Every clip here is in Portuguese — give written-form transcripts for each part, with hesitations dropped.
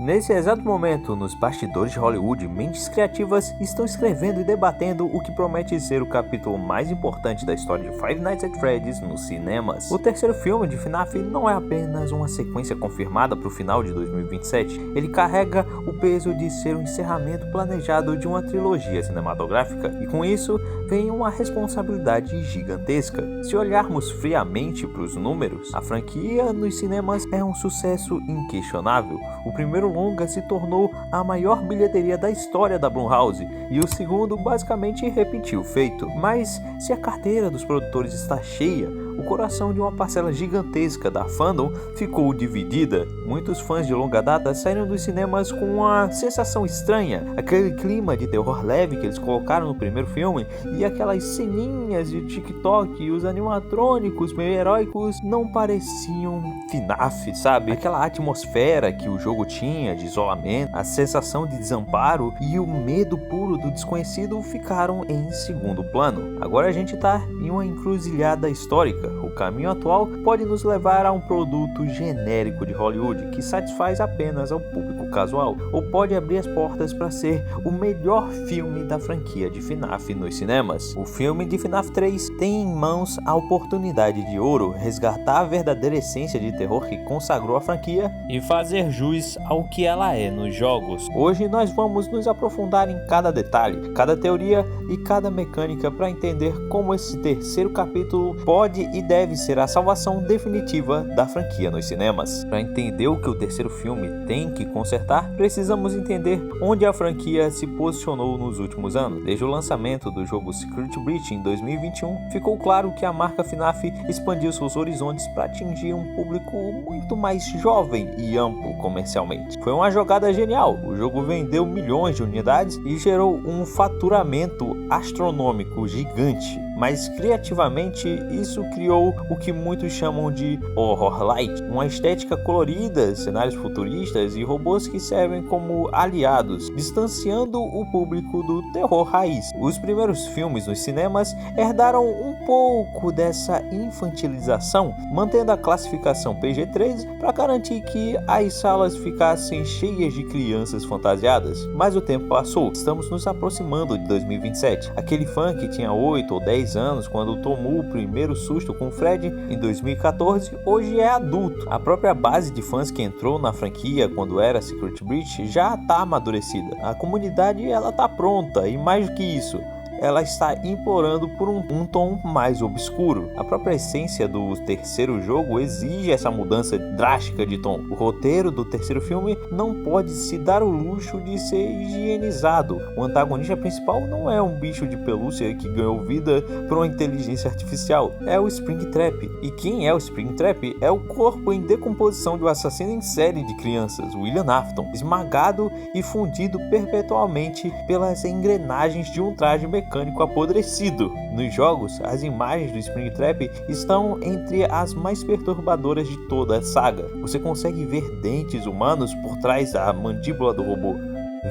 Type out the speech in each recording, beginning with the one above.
Nesse exato momento, nos bastidores de Hollywood, mentes criativas estão escrevendo e debatendo o que promete ser o capítulo mais importante da história de Five Nights at Freddy's nos cinemas. O terceiro filme de FNAF não é apenas uma sequência confirmada para o final de 2027, ele carrega o peso de ser o encerramento planejado de uma trilogia cinematográfica, e com isso vem uma responsabilidade gigantesca. Se olharmos friamente para os números, a franquia nos cinemas é um sucesso inquestionável. O primeiro longa se tornou a maior bilheteria da história da Blumhouse, e o segundo basicamente repetiu o feito. Mas se a carteira dos produtores está cheia, o coração de uma parcela gigantesca da fandom ficou dividida. Muitos fãs de longa data saíram dos cinemas com uma sensação estranha, aquele clima de terror leve que eles colocaram no primeiro filme e aquelas ceninhas de TikTok e os animatrônicos meio heróicos não pareciam FNAF, sabe? Aquela atmosfera que o jogo tinha de isolamento, a sensação de desamparo e o medo puro do desconhecido ficaram em segundo plano. Agora a gente tá em uma encruzilhada histórica. O caminho atual pode nos levar a um produto genérico de Hollywood que satisfaz apenas ao público casual, ou pode abrir as portas para ser o melhor filme da franquia de FNAF nos cinemas. O filme de FNAF 3 tem em mãos a oportunidade de ouro, resgatar a verdadeira essência de terror que consagrou a franquia e fazer jus ao que ela é nos jogos. Hoje nós vamos nos aprofundar em cada detalhe, cada teoria e cada mecânica para entender como esse terceiro capítulo pode e deve ser a salvação definitiva da franquia nos cinemas. Para entender o que o terceiro filme tem que consertar, precisamos entender onde a franquia se posicionou nos últimos anos. Desde o lançamento do jogo Security Breach em 2021, ficou claro que a marca FNAF expandiu seus horizontes para atingir um público muito mais jovem e amplo comercialmente. Foi uma jogada genial, o jogo vendeu milhões de unidades e gerou um faturamento astronômico gigante. Mas criativamente isso criou o que muitos chamam de horror light, uma estética colorida, cenários futuristas e robôs que servem como aliados, distanciando o público do terror raiz. Os primeiros filmes nos cinemas herdaram um pouco dessa infantilização, mantendo a classificação PG-13 para garantir que as salas ficassem cheias de crianças fantasiadas. Mas o tempo passou, estamos nos aproximando de 2027. Aquele fã que tinha 8 ou 10 anos quando tomou o primeiro susto com Fred em 2014, hoje é adulto. A própria base de fãs que entrou na franquia quando era Security Breach já está amadurecida. A comunidade ela tá pronta e mais do que isso, ela está implorando por um tom mais obscuro. A própria essência do terceiro jogo exige essa mudança drástica de tom. O roteiro do terceiro filme não pode se dar o luxo de ser higienizado. O antagonista principal não é um bicho de pelúcia que ganhou vida por uma inteligência artificial, é o Springtrap. E quem é o Springtrap? É o corpo em decomposição de um assassino em série de crianças, William Afton, esmagado e fundido perpetualmente pelas engrenagens de um traje mecânico apodrecido. Nos jogos, as imagens do Springtrap estão entre as mais perturbadoras de toda a saga. Você consegue ver dentes humanos por trás da mandíbula do robô,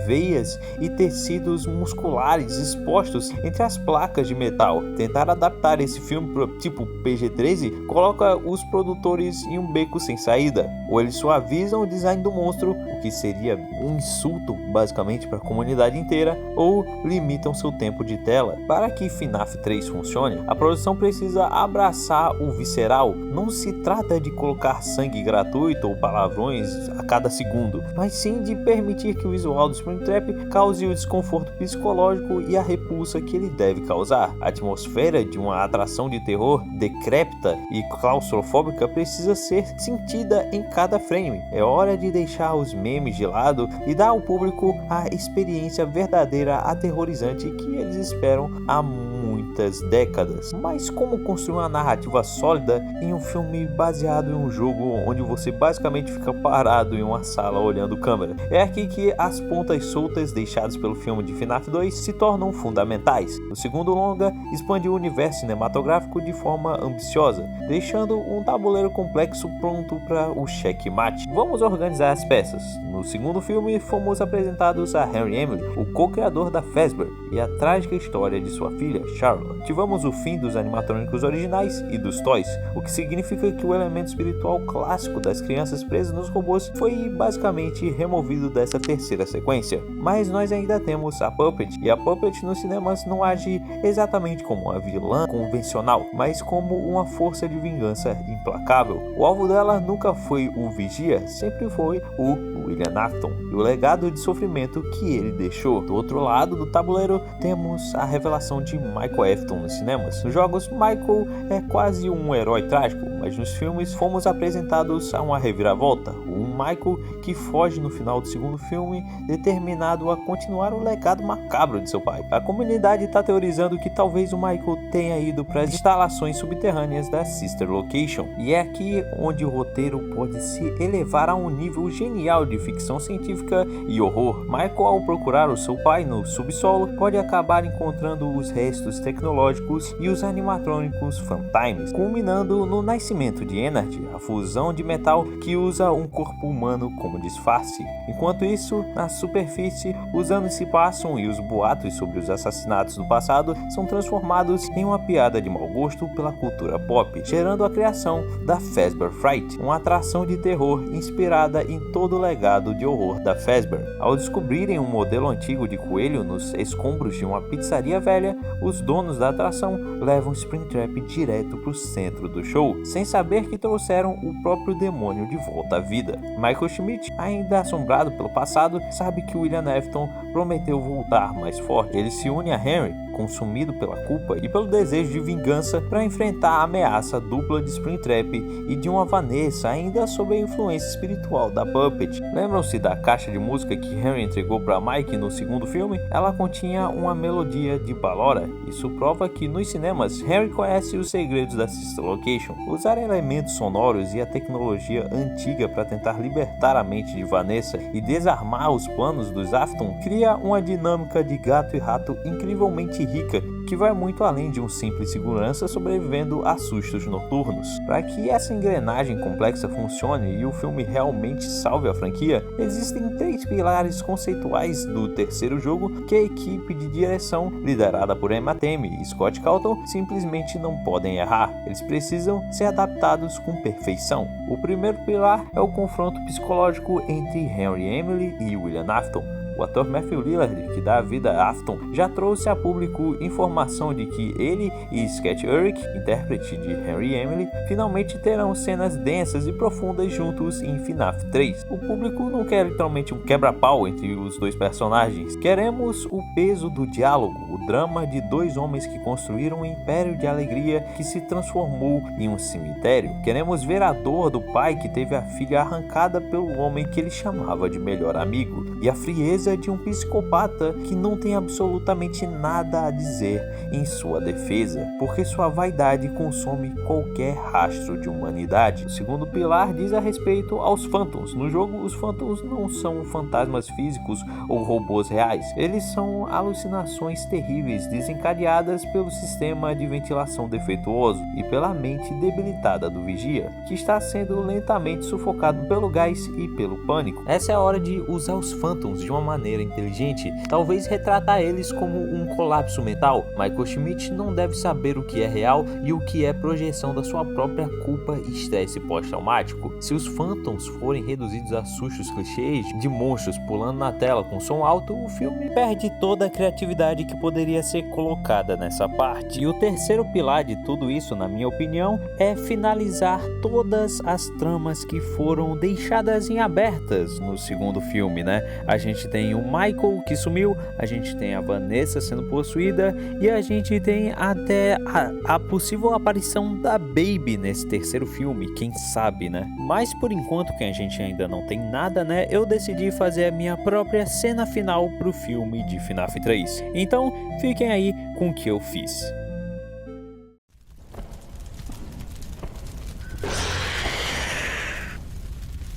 veias e tecidos musculares expostos entre as placas de metal. Tentar adaptar esse filme para tipo PG-13 coloca os produtores em um beco sem saída. Ou eles suavizam o design do monstro, o que seria um insulto basicamente para a comunidade inteira, ou limitam seu tempo de tela. Para que FNAF 3 funcione, a produção precisa abraçar o visceral. Não se trata de colocar sangue gratuito ou palavrões a cada segundo, mas sim de permitir que o visual do Springtrap cause o desconforto psicológico e a repulsa que ele deve causar. A atmosfera de uma atração de terror decrépita e claustrofóbica precisa ser sentida em cada frame. É hora de deixar os memes de lado e dar ao público a experiência verdadeira aterrorizante que eles esperam há muitas décadas. Mas como construir uma narrativa sólida em um filme baseado em um jogo onde você basicamente fica parado em uma sala olhando câmera? É aqui que as pontas soltas deixadas pelo filme de FNAF 2 se tornam fundamentais. O segundo longa expandiu o universo cinematográfico de forma ambiciosa, deixando um tabuleiro complexo pronto para o checkmate. Vamos organizar as peças. No segundo filme, fomos apresentados a Henry Emily, o co-criador da Fazbear, e a trágica história de sua filha, Sharon. Claro, tivemos o fim dos animatrônicos originais e dos toys, o que significa que o elemento espiritual clássico das crianças presas nos robôs foi basicamente removido dessa terceira sequência. Mas nós ainda temos a Puppet, e a Puppet nos cinemas não age exatamente como uma vilã convencional, mas como uma força de vingança implacável. O alvo dela nunca foi o Vigia, sempre foi o William Afton e o legado de sofrimento que ele deixou. Do outro lado do tabuleiro temos a revelação de Michael Afton nos cinemas. Nos jogos, Michael é quase um herói trágico, mas nos filmes fomos apresentados a uma reviravolta. Um Michael que foge no final do segundo filme, determinado a continuar o legado macabro de seu pai. A comunidade está teorizando que talvez o Michael tenha ido para as instalações subterrâneas da Sister Location, e é aqui onde o roteiro pode se elevar a um nível genial de ficção científica e horror. Michael, ao procurar o seu pai no subsolo, pode acabar encontrando os restos tecnológicos e os animatrônicos Fantimes, culminando no nascimento de Energy, a fusão de metal que usa um corpo humano como disfarce. Enquanto isso, na superfície, os anos se passam e os boatos sobre os assassinatos do passado são transformados em uma piada de mau gosto pela cultura pop, gerando a criação da Fazbear Fright, uma atração de terror inspirada em todo o legado de horror da Fazbear. Ao descobrirem um modelo antigo de coelho nos escombros de uma pizzaria velha, os donos da atração levam Springtrap direto para o centro do show, sem saber que trouxeram o próprio demônio de volta à vida. Michael Schmidt, ainda assombrado pelo passado, sabe que William Afton prometeu voltar mais forte. Ele se une a Henry, consumido pela culpa e pelo desejo de vingança, para enfrentar a ameaça dupla de Springtrap e de uma Vanessa ainda sob a influência espiritual da Puppet. Lembram-se da caixa de música que Henry entregou para Mike no segundo filme? Ela continha uma melodia de Ballora. Isso prova que nos cinemas Henry conhece os segredos da Sister Location. Usar elementos sonoros e a tecnologia antiga para tentar libertar a mente de Vanessa e desarmar os planos dos Afton cria uma dinâmica de gato e rato incrivelmente rica, que vai muito além de um simples segurança sobrevivendo a sustos noturnos. Para que essa engrenagem complexa funcione e o filme realmente salve a franquia, existem 3 pilares conceituais do terceiro jogo que a equipe de direção, liderada por Emma Tammy e Scott Calton, simplesmente não podem errar. Eles precisam ser adaptados com perfeição. O primeiro pilar é o confronto psicológico entre Henry Emily e William Afton. O ator Matthew Lillard, que dá a vida a Afton, já trouxe a público informação de que ele e Scott Urich, intérprete de Henry Emily, finalmente terão cenas densas e profundas juntos em FNAF 3. O público não quer literalmente um quebra-pau entre os dois personagens. Queremos o peso do diálogo, o drama de 2 homens que construíram um império de alegria que se transformou em um cemitério. Queremos ver a dor do pai que teve a filha arrancada pelo homem que ele chamava de melhor amigo, e a frieza de um psicopata que não tem absolutamente nada a dizer em sua defesa, porque sua vaidade consome qualquer rastro de humanidade. O segundo pilar diz a respeito aos Phantoms. No jogo, os Phantoms não são fantasmas físicos ou robôs reais, eles são alucinações terríveis desencadeadas pelo sistema de ventilação defeituoso e pela mente debilitada do Vigia, que está sendo lentamente sufocado pelo gás e pelo pânico. Essa é a hora de usar os Phantoms de uma maneira inteligente, talvez retratar eles como um colapso mental. Michael Schmidt não deve saber o que é real e o que é projeção da sua própria culpa e estresse pós-traumático. Se os Phantoms forem reduzidos a sustos clichês de monstros pulando na tela com som alto, o filme perde toda a criatividade que poderia ser colocada nessa parte. E o terceiro pilar de tudo isso, na minha opinião, é finalizar todas as tramas que foram deixadas em abertas no segundo filme, né? A gente tem o Michael que sumiu, a gente tem a Vanessa sendo possuída e a gente tem até a possível aparição da Baby nesse terceiro filme, quem sabe, né? Mas por enquanto, que a gente ainda não tem nada, né? Eu decidi fazer a minha própria cena final pro filme de FNAF 3. Então, fiquem aí com o que eu fiz.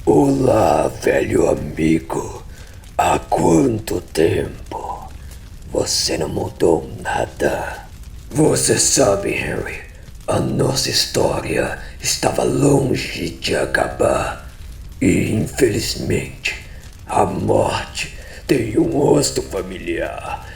Olá, velho amigo. Há quanto tempo? Você não mudou nada. Você sabe, Henry, a nossa história estava longe de acabar. E, infelizmente, a morte tem um rosto familiar.